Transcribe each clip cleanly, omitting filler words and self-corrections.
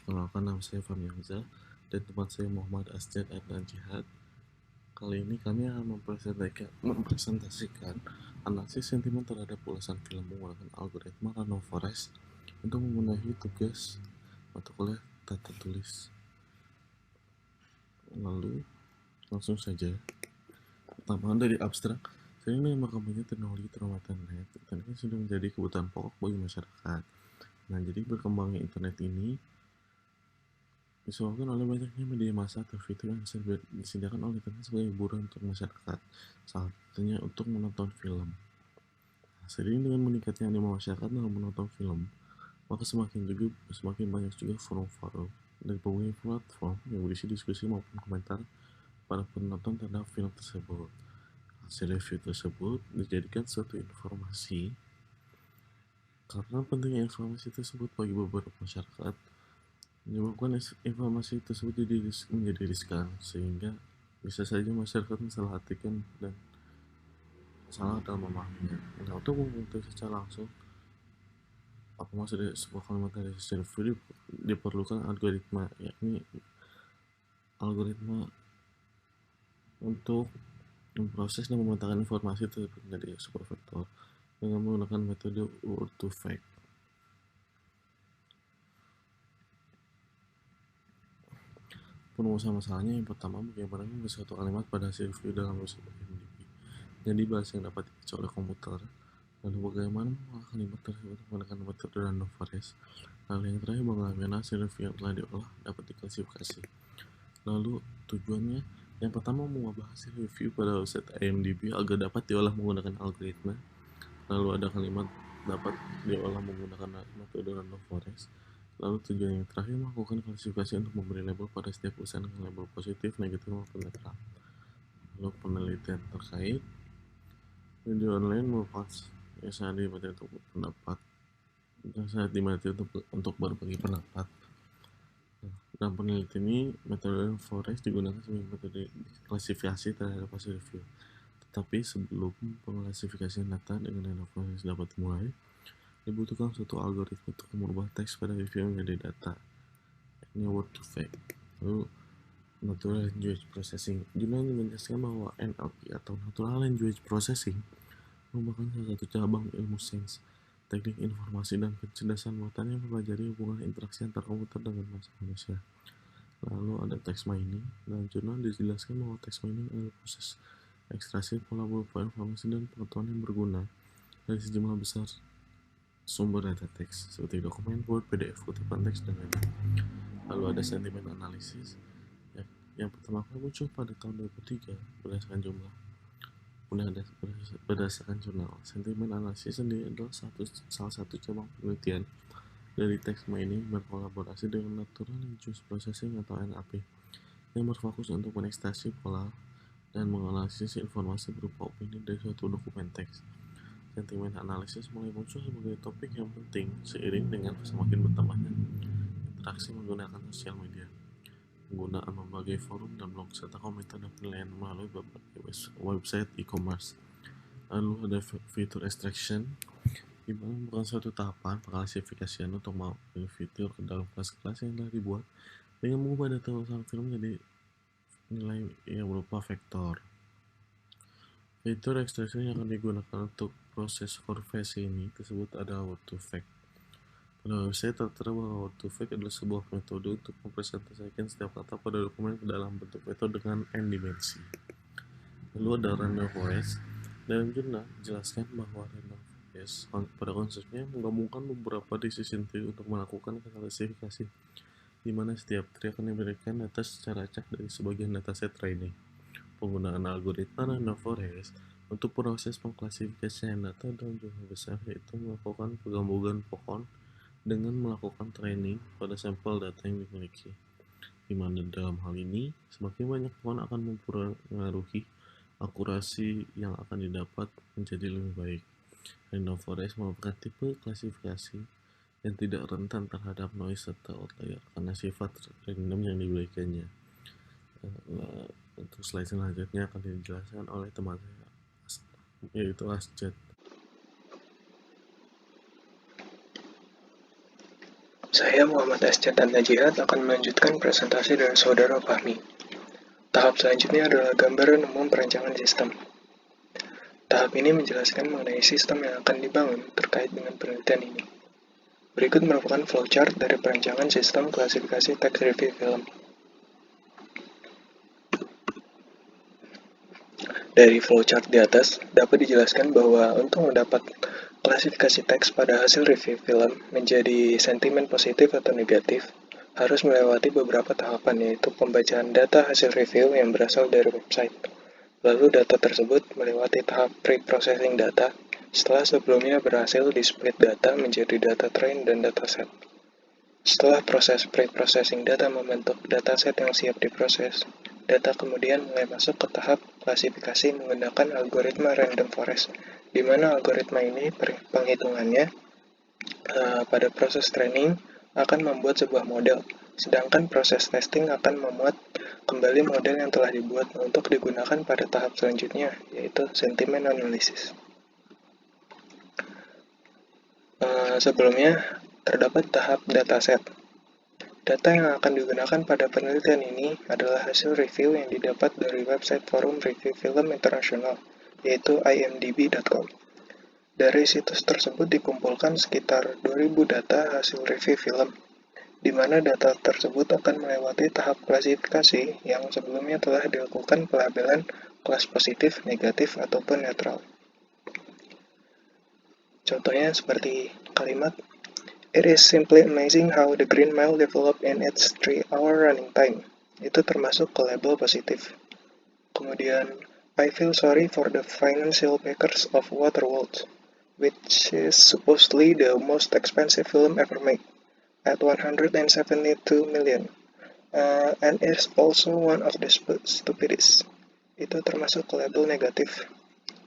Perkenalkan, nama saya Fahmi Hamzah dan teman saya Muhammad Asjad Adnan Jihad. Kali ini kami akan mempresentasikan analisis sentimen terhadap ulasan film menggunakan algoritma Random Forest untuk memenuhi tugas mata kuliah tata tulis. Lalu, langsung saja. Pertama, dari abstrak, sering berkembangnya teknologi terhubung internet. Internet ini sudah menjadi kebutuhan pokok bagi masyarakat. Nah, jadi berkembangnya internet ini disebabkan oleh banyaknya media massa atau fitur yang disediakan oleh internet sebagai hiburan untuk masyarakat, salah satunya untuk menonton film. Seiring dengan meningkatnya animo masyarakat dalam menonton film, maka semakin banyak juga forum-forum dan berbagai platform yang berisi diskusi maupun komentar para penonton terhadap film tersebut. Hasil review tersebut dijadikan suatu informasi karena pentingnya informasi tersebut bagi beberapa masyarakat menyebabkan informasi tersebut menjadi riskan, sehingga bisa saja masyarakat mensalahartikan dan salah dalam memahaminya. Nah, untuk mengetahui secara langsung apa maksud dari sebuah kalimat dari review, diperlukan algoritma, yakni algoritma untuk memproses dan memetakan informasi tersebut menjadi sebuah vektor dengan menggunakan metode word to fact. Pengusaha masalahnya yang pertama, bagaimana membuat suatu kalimat pada hasil review dalam bahasa IMDb jadi bahasa yang dapat dibaca oleh komputer. Lalu bagaimana mengolah kalimat tersebut menggunakan metode random forest. Lalu yang terakhir, bagaimana hasil review yang telah diolah dapat diklasifikasi. Lalu tujuannya, yang pertama mengubah hasil review pada website IMDb agar dapat diolah menggunakan algoritma. Lalu ada kalimat dapat diolah menggunakan metode random forest. Lalu tujuan yang terakhir, melakukan klasifikasi untuk memberi label pada setiap usaha dengan label positif, negatif, maupun netral. Lalu penelitian terkait video online merupakan saat dibatasi untuk pendapat saat dibatasi untuk berbagi pendapat. Dalam penelitian ini, metode forest digunakan sebagai metode klasifikasi terhadap hasil review. Tetapi sebelum pengklasifikasian data dengan random forest dapat dimulai, dibutuhkan suatu algoritma untuk merubah teks pada review menjadi data, yakni word to fact. Lalu Natural Language Processing. Jurnal menjelaskan bahwa NLP atau Natural Language Processing merupakan salah satu cabang ilmu sains, teknik informasi dan kecerdasan buatan yang mempelajari hubungan interaksi antar komputer dengan manusia. Lalu ada text mining. Dalam jurnal dijelaskan bahwa text mining adalah proses ekstraksi pola berupa informasi dan pengetahuan yang berguna dari sejumlah besar sumber data teks seperti dokumen, Word, PDF, kutipan teks, dan lain-lain. Lalu ada sentimen analisis. Yang pertama kali muncul pada tahun 2003 berdasarkan jurnal. Sentimen analisis sendiri adalah salah satu cabang penelitian dari text mining berkolaborasi dengan Natural Language Processing atau NLP yang berfokus untuk mengekstraksi pola dan menganalisis informasi berupa opini dari suatu dokumen teks. Sentimen analisis mulai muncul sebagai topik yang penting seiring dengan semakin bertambahnya interaksi menggunakan sosial media, penggunaan berbagai forum dan blog, serta komentar dan penilaian melalui berbagai website e-commerce. Lalu ada fitur extraction, di mana bukan suatu tahapan pengklasifikasian untuk memilih fitur ke dalam kelas-kelas yang telah dibuat dengan mengubah data urusan film menjadi nilai yang berupa vektor. Fitur extraction yang akan digunakan untuk proses konversi ini tersebut adalah word to fact. Pada website tertera bahwa word to fact adalah sebuah metode untuk mempresentasikan setiap kata pada dokumen ke dalam bentuk vektor dengan n dimensi. Lalu ada random forest. Dalam jurnal dijelaskan bahwa random forest pada konsepnya menggabungkan beberapa decision tree untuk melakukan klasifikasi, di mana setiap tree akan diberikan data secara acak dari sebagian dataset training. Penggunaan algoritma random forest untuk proses pengklasifikasian data dalam jumlah besar, yaitu melakukan penggabungan pohon dengan melakukan training pada sampel data yang dimiliki, di mana dalam hal ini semakin banyak pohon akan mempengaruhi akurasi yang akan didapat menjadi lebih baik. Random forest merupakan tipe klasifikasi yang tidak rentan terhadap noise atau outlier karena sifat random yang diberikannya. Untuk slide selanjutnya akan dijelaskan oleh teman saya, yaitu Asjad. Saya Muhammad Asjad Najihad akan melanjutkan presentasi dari Saudara Fahmi. Tahap selanjutnya adalah gambaran umum perancangan sistem. Tahap ini menjelaskan mengenai sistem yang akan dibangun terkait dengan penelitian ini. Berikut merupakan flowchart dari perancangan sistem klasifikasi teks review film. Dari flowchart di atas, dapat dijelaskan bahwa untuk mendapat klasifikasi teks pada hasil review film menjadi sentimen positif atau negatif, harus melewati beberapa tahapan, yaitu pembacaan data hasil review yang berasal dari website. Lalu data tersebut melewati tahap pre-processing data, setelah sebelumnya berhasil di-split data menjadi data train dan dataset. Setelah proses pre-processing data membentuk dataset yang siap diproses, data kemudian mulai masuk ke tahap klasifikasi menggunakan algoritma random forest, di mana algoritma ini penghitungannya pada proses training akan membuat sebuah model, sedangkan proses testing akan memuat kembali model yang telah dibuat untuk digunakan pada tahap selanjutnya, yaitu sentiment analysis. Sebelumnya, terdapat tahap dataset. Data yang akan digunakan pada penelitian ini adalah hasil review yang didapat dari website Forum Review Film Internasional, yaitu imdb.com. Dari situs tersebut dikumpulkan sekitar 2000 data hasil review film, di mana data tersebut akan melewati tahap klasifikasi yang sebelumnya telah dilakukan pelabelan kelas positif, negatif, ataupun netral. Contohnya seperti kalimat, "It is simply amazing how the Green Mile developed in its 3-hour running time." Itu termasuk ke label positif. Kemudian, "I feel sorry for the financial backers of Waterworld, which is supposedly the most expensive film ever made, at 172 million, and is also one of the stupidest." Itu termasuk ke label negatif.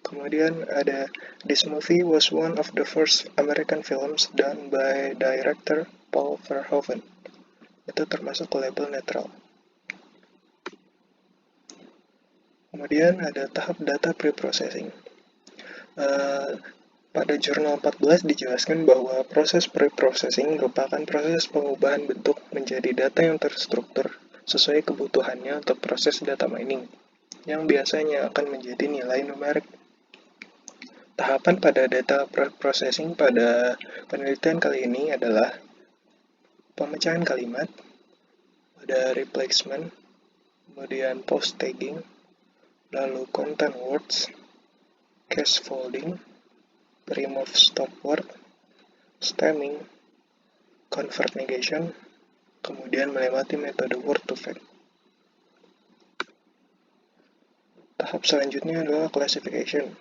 Kemudian ada, "This movie was one of the first American films done by director Paul Verhoeven." Itu termasuk ke label netral. Kemudian ada tahap data pre-processing. Pada jurnal 14 dijelaskan bahwa proses pre-processing merupakan proses pengubahan bentuk menjadi data yang terstruktur sesuai kebutuhannya untuk proses data mining, yang biasanya akan menjadi nilai numerik. Tahapan pada data processing pada penelitian kali ini adalah pemecahan kalimat, ada replacement, kemudian post tagging, lalu content words, case folding, remove stop word, stemming, convert negation, kemudian melewati metode word to fact. Tahap selanjutnya adalah classification.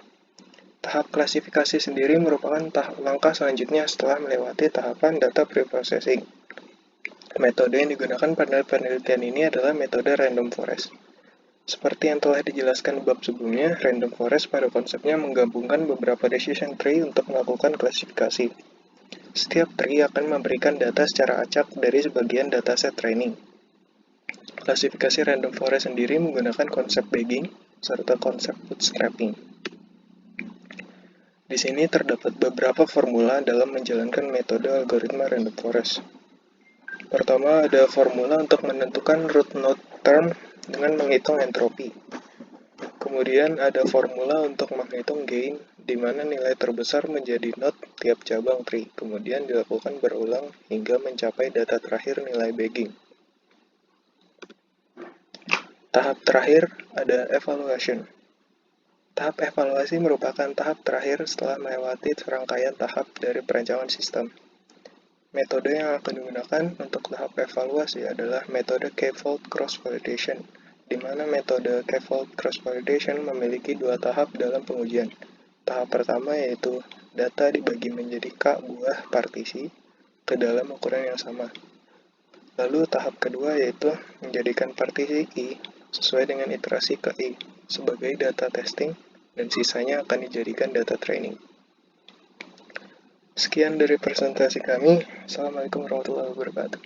Tahap klasifikasi sendiri merupakan langkah selanjutnya setelah melewati tahapan data pre-processing. Metode yang digunakan pada penelitian ini adalah metode random forest. Seperti yang telah dijelaskan bab sebelumnya, random forest pada konsepnya menggabungkan beberapa decision tree untuk melakukan klasifikasi. Setiap tree akan memberikan data secara acak dari sebagian dataset training. Klasifikasi random forest sendiri menggunakan konsep bagging serta konsep bootstrapping. Di sini terdapat beberapa formula dalam menjalankan metode algoritma random forest. Pertama, ada formula untuk menentukan root node term dengan menghitung entropi. Kemudian ada formula untuk menghitung gain, di mana nilai terbesar menjadi node tiap cabang tree, kemudian dilakukan berulang hingga mencapai data terakhir nilai bagging. Tahap terakhir ada evaluation. Tahap evaluasi merupakan tahap terakhir setelah melewati serangkaian tahap dari perancangan sistem. Metode yang akan digunakan untuk tahap evaluasi adalah metode K-fold cross-validation, di mana metode K-fold cross-validation memiliki dua tahap dalam pengujian. Tahap pertama yaitu data dibagi menjadi K buah partisi ke dalam ukuran yang sama. Lalu tahap kedua yaitu menjadikan partisi I sesuai dengan iterasi ke I sebagai data testing, dan sisanya akan dijadikan data training. Sekian dari presentasi kami. Assalamualaikum warahmatullahi wabarakatuh.